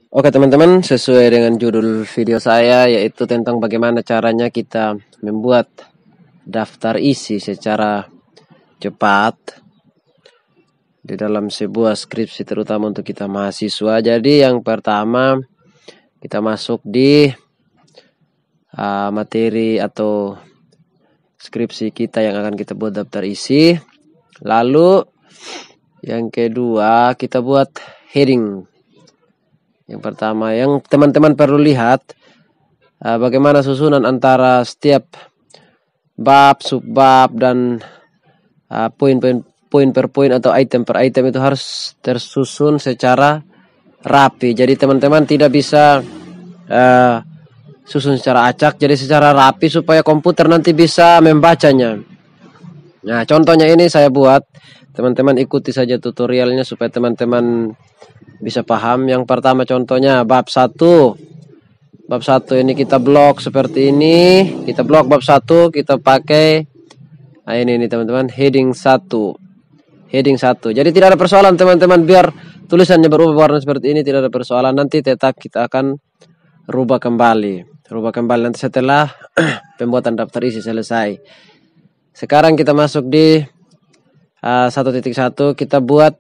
Oke teman-teman, sesuai dengan judul video saya yaitu tentang bagaimana caranya kita membuat daftar isi secara cepat di dalam sebuah skripsi terutama untuk kita mahasiswa. Jadi yang pertama kita masuk di materi atau skripsi kita yang akan kita buat daftar isi. Lalu yang kedua kita buat heading. Yang pertama yang teman-teman perlu lihat bagaimana susunan antara setiap bab, subbab dan poin per poin atau item per item itu harus tersusun secara rapi. Jadi teman-teman tidak bisa susun secara acak, jadi secara rapi supaya komputer nanti bisa membacanya. Nah, contohnya ini saya buat. Teman-teman ikuti saja tutorialnya supaya teman-teman bisa paham. Yang pertama contohnya bab 1. Bab 1 ini kita blok seperti ini. Kita blok bab 1, kita pakai ini teman-teman, heading 1. Heading 1. Jadi tidak ada persoalan teman-teman, biar tulisannya berubah warna seperti ini tidak ada persoalan. Nanti tetap kita akan rubah kembali nanti setelah pembuatan daftar isi selesai. Sekarang kita masuk di 1.1, kita buat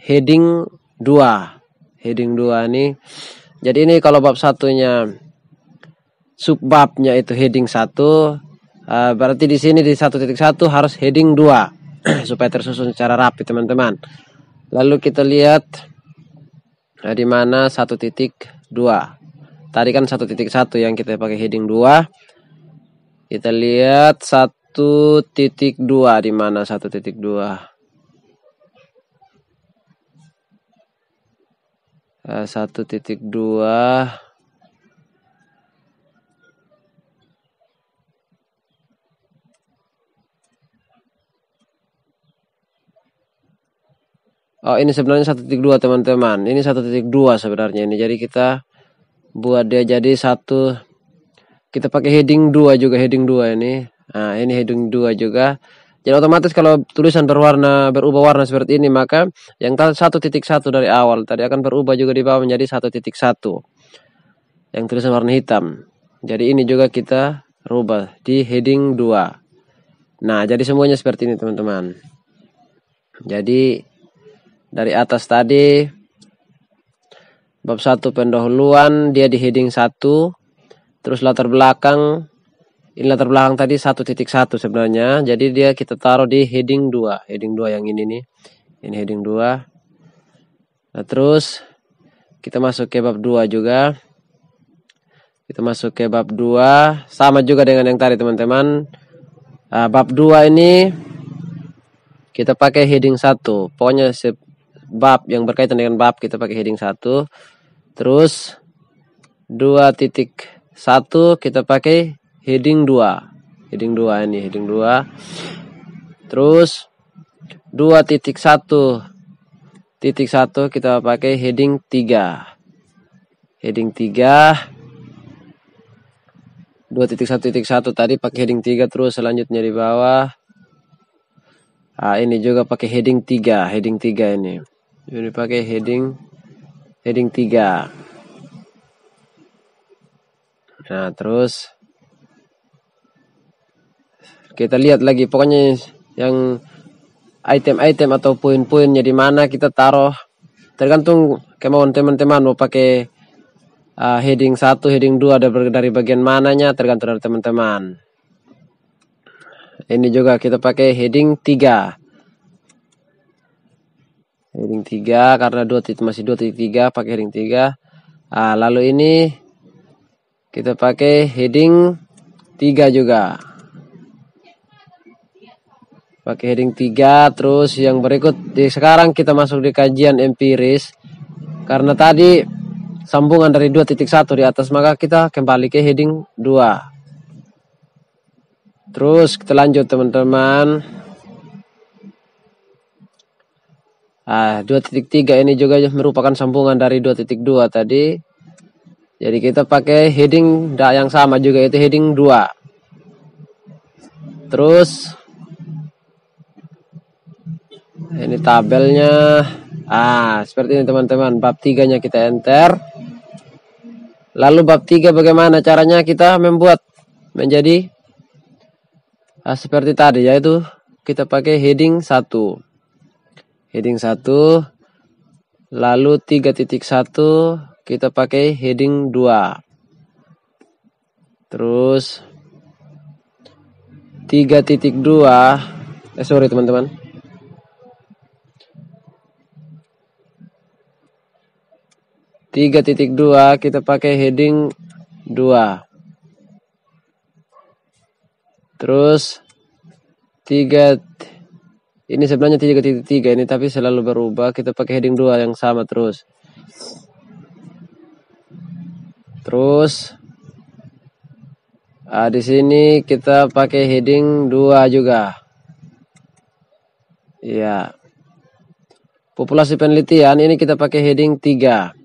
heading 2. Heading 2 ini. Jadi ini kalau bab satunya subbabnya itu heading 1, berarti di sini di 1.1 harus heading 2 supaya tersusun secara rapi teman-teman. Lalu kita lihat di mana 1.2. Tadi kan 1.1 yang kita pakai heading 2. Kita lihat 1.2 di mana 1.2. 1.2. Oh, ini sebenarnya 1.2 teman-teman. Ini 1.2 sebenarnya ini. Jadi kita buat dia jadi satu. Kita pakai heading 2 juga, heading 2 ini. Nah, ini heading 2 juga. Jadi otomatis kalau tulisan berubah warna seperti ini, maka yang 1.1 dari awal tadi akan berubah juga di bawah menjadi 1.1. Yang tulisan warna hitam. Jadi ini juga kita rubah di heading 2. Nah, jadi semuanya seperti ini teman-teman. Jadi dari atas tadi bab 1 pendahuluan dia di heading 1, terus latar belakang tadi 1.1 sebenarnya. Jadi dia kita taruh di heading 2. Heading 2 yang ini nih. Ini heading 2. Nah, terus kita masuk ke bab 2 juga. Kita masuk ke bab 2 sama juga dengan yang tadi teman-teman. Bab 2 ini kita pakai heading 1. Pokoknya bab yang berkaitan dengan bab kita pakai heading 1. Terus 2.1 kita pakai heading 2. Heading 2 ini, heading 2. Terus 2.1 kita pakai heading 3. Heading 3. 2.1.1 tadi pakai heading 3, terus selanjutnya di bawah. Ini juga pakai heading 3, heading 3 ini. Ini pakai heading 3. Nah, terus kita lihat lagi pokoknya yang item-item atau poin-poinnya di mana kita taruh. Tergantung kemauan teman-teman mau pakai heading 1, heading 2 dari bagian mananya, tergantung dari teman-teman. Ini juga kita pakai heading 3. Heading 3 karena masih 2.3 pakai heading 3. Lalu ini kita pakai heading 3 juga. Pakai heading 3. Terus yang berikut sekarang kita masuk di kajian empiris. Karena tadi sambungan dari 2.1 di atas, maka kita kembali ke heading 2. Terus kita lanjut teman-teman. 2.3 ini juga merupakan sambungan dari 2.2 tadi. Jadi kita pakai heading yang sama juga, itu heading 2. Terus ini tabelnya. Seperti ini teman-teman. Bab 3-nya kita enter. Lalu bab 3 bagaimana caranya kita membuat menjadi seperti tadi, yaitu kita pakai heading 1. Heading 1, lalu 3.1 kita pakai heading 2. Terus 3.2, sorry teman-teman. 3.2 kita pakai heading 2. Terus 3, ini sebenarnya 3.3 ini, tapi selalu berubah. Kita pakai heading 2 yang sama terus. Terus di sini kita pakai heading 2 juga. Ya. Populasi penelitian ini kita pakai heading 3.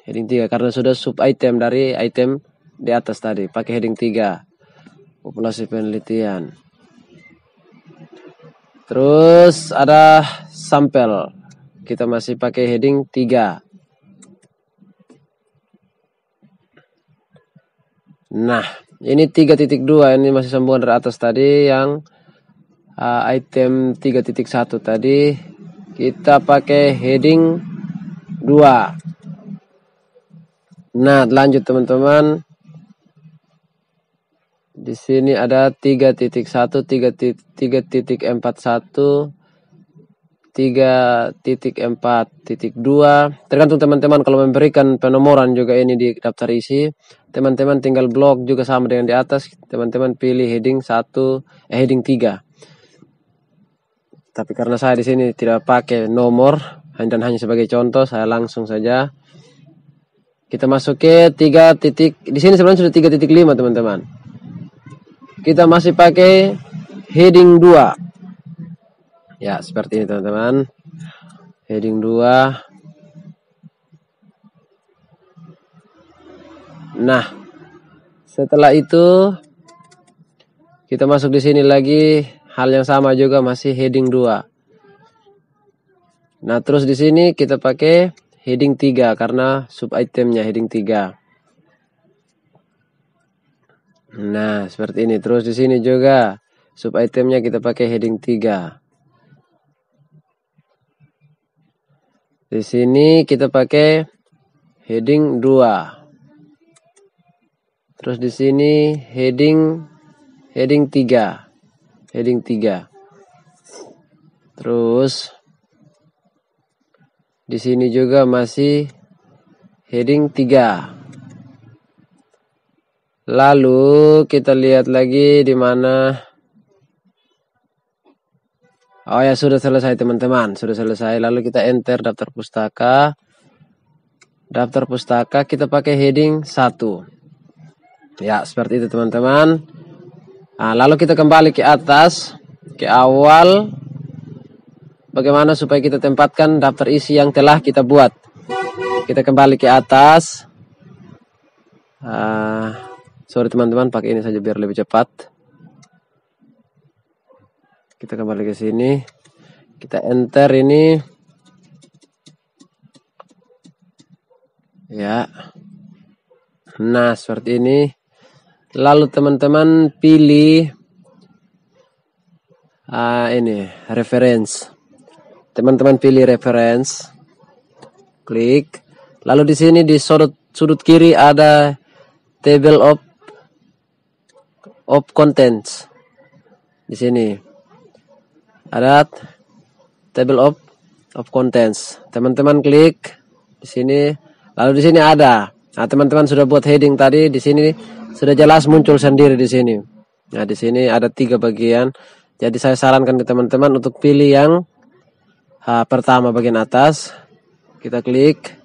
Heading 3 karena sudah sub item dari item di atas tadi. Pakai heading 3. Populasi penelitian. Terus ada sampel. Kita masih pakai heading 3. Nah, ini 3.2 ini masih sambungan dari atas tadi yang item 3.1 tadi. Kita pakai heading 2. Nah, lanjut teman-teman. Di sini ada 3.1, 3.41, 3.4.2. Tergantung teman-teman kalau memberikan penomoran juga ini di daftar isi. Teman-teman tinggal blok juga sama dengan di atas. Teman-teman pilih heading 1, heading 3. Tapi karena saya di sini tidak pakai nomor dan hanya sebagai contoh, saya langsung saja. Kita masuk ke 3. Di sini sebenarnya sudah 3.5 teman-teman. Kita masih pakai heading 2. Ya, seperti ini teman-teman. Heading 2. Nah, setelah itu kita masuk di sini lagi, hal yang sama juga masih heading 2. Nah, terus di sini kita pakai heading 3 karena sub itemnya heading 3. Nah, seperti ini. Terus di sini juga sub itemnya kita pakai heading 3. Di sini kita pakai heading 2. Terus di sini heading 3. Heading 3. Terus di sini juga masih heading 3. Lalu kita lihat lagi di mana. Oh ya, sudah selesai teman-teman, sudah selesai. Lalu kita enter daftar pustaka. Daftar pustaka kita pakai heading 1. Ya, seperti itu teman-teman. Nah, lalu kita kembali ke atas, ke awal. Bagaimana supaya kita tempatkan daftar isi yang telah kita buat. Kita kembali ke atas. Sorry teman-teman, pakai ini saja biar lebih cepat. Kita kembali ke sini. Kita enter ini. Ya. Nah, seperti ini. Lalu teman-teman pilih ini reference. Teman-teman pilih reference. Klik. Lalu di sini di sudut kiri ada table of contents. Di sini ada table of contents. Teman-teman klik di sini. Lalu di sini ada. Nah, teman-teman sudah buat heading tadi. Di sini sudah jelas muncul sendiri di sini. Nah, di sini ada 3 bagian. Jadi saya sarankan ke teman-teman untuk pilih yang pertama bagian atas. Kita klik.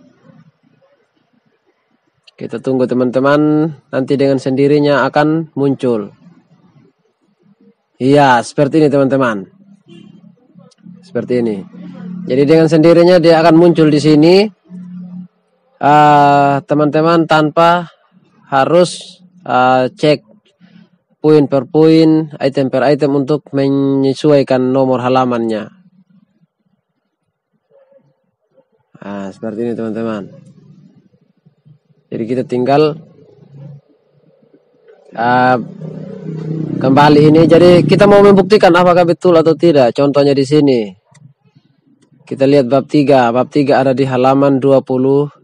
Kita tunggu teman-teman, nanti dengan sendirinya akan muncul. Iya, seperti ini teman-teman. Seperti ini. Jadi dengan sendirinya dia akan muncul di sini. Teman-teman tanpa harus cek poin per poin, item per item untuk menyesuaikan nomor halamannya. Seperti ini teman-teman. Jadi Jadi kita tinggal kembali ini. Jadi kita mau membuktikan apakah betul atau tidak. Contohnya di sini. Kita lihat bab 3. Bab 3 ada di halaman 22.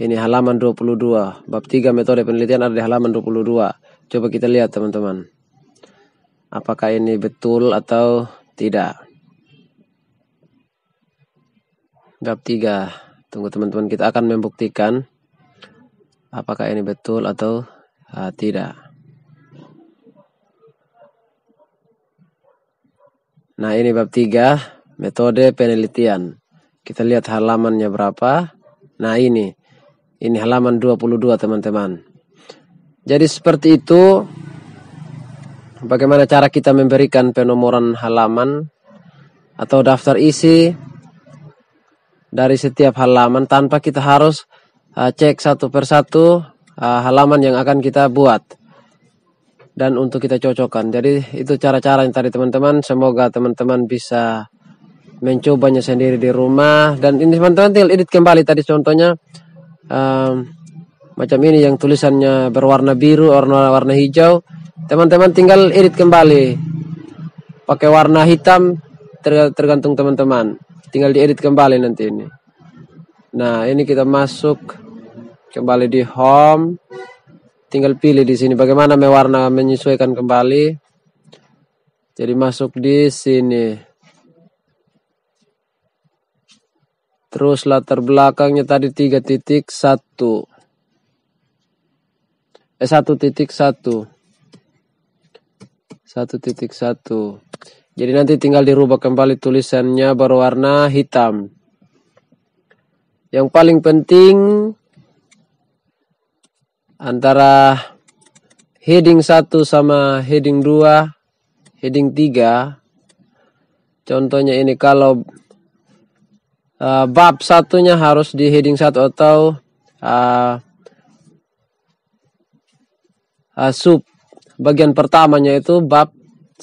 Ini halaman 22. Bab 3 metode penelitian ada di halaman 22. Coba kita lihat teman-teman. Apakah ini betul atau tidak. Bab 3. Tunggu teman-teman, kita akan membuktikan apakah ini betul atau tidak. Nah, ini bab 3, metode penelitian. Kita lihat halamannya berapa. Nah, ini halaman 22 teman-teman. Jadi seperti itu bagaimana cara kita memberikan penomoran halaman atau daftar isi dari setiap halaman tanpa kita harus cek satu persatu halaman yang akan kita buat dan untuk kita cocokkan. Jadi itu cara-cara yang tadi teman-teman. Semoga teman-teman bisa mencobanya sendiri di rumah. Dan ini teman-teman tinggal edit kembali tadi contohnya macam ini yang tulisannya berwarna biru, warna hijau. Teman-teman tinggal edit kembali pakai warna hitam, tergantung teman-teman. Tinggal diedit kembali nanti ini. Nah, ini kita masuk kembali di home. Tinggal pilih di sini bagaimana mewarna, menyesuaikan kembali. Jadi masuk di sini. Terus latar belakangnya tadi 3.1. 1.1. 1.1. Jadi nanti tinggal dirubah kembali tulisannya berwarna hitam. Yang paling penting antara heading 1 sama heading 2, heading 3. Contohnya ini kalau bab satunya harus di heading 1 atau sub bagian pertamanya itu bab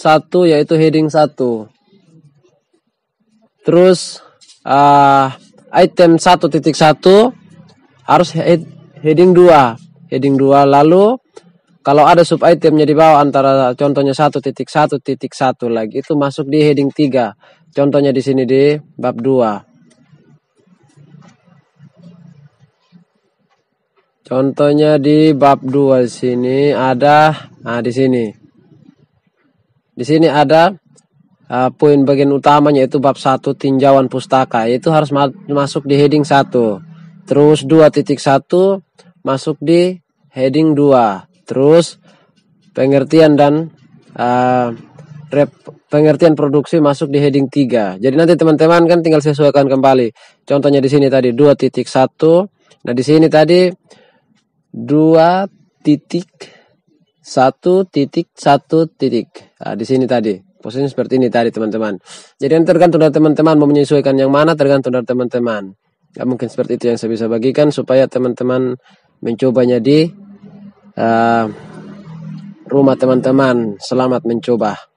1 yaitu heading 1. Terus item 1.1 harus heading 2. Heading 2 lalu kalau ada sub itemnya di bawah antara contohnya 1.1.1 lagi itu masuk di heading 3. Contohnya di sini di bab 2. Contohnya di bab 2 sini ada di sini. Di sini ada poin bagian utamanya itu bab 1 tinjauan pustaka, itu harus masuk di heading 1. Terus 2.1 masuk di heading 2. Terus pengertian dan pengertian produksi masuk di heading 3. Jadi nanti teman-teman kan tinggal sesuaikan kembali. Contohnya di sini tadi 2.1. Nah, di sini tadi 2.1.1. Nah, di sini tadi posisinya seperti ini tadi teman-teman. Jadi tergantung dari teman-teman mau menyesuaikan yang mana, tergantung dari teman-teman. Gak mungkin seperti itu yang saya bisa bagikan supaya teman-teman mencobanya di rumah teman-teman. Selamat mencoba.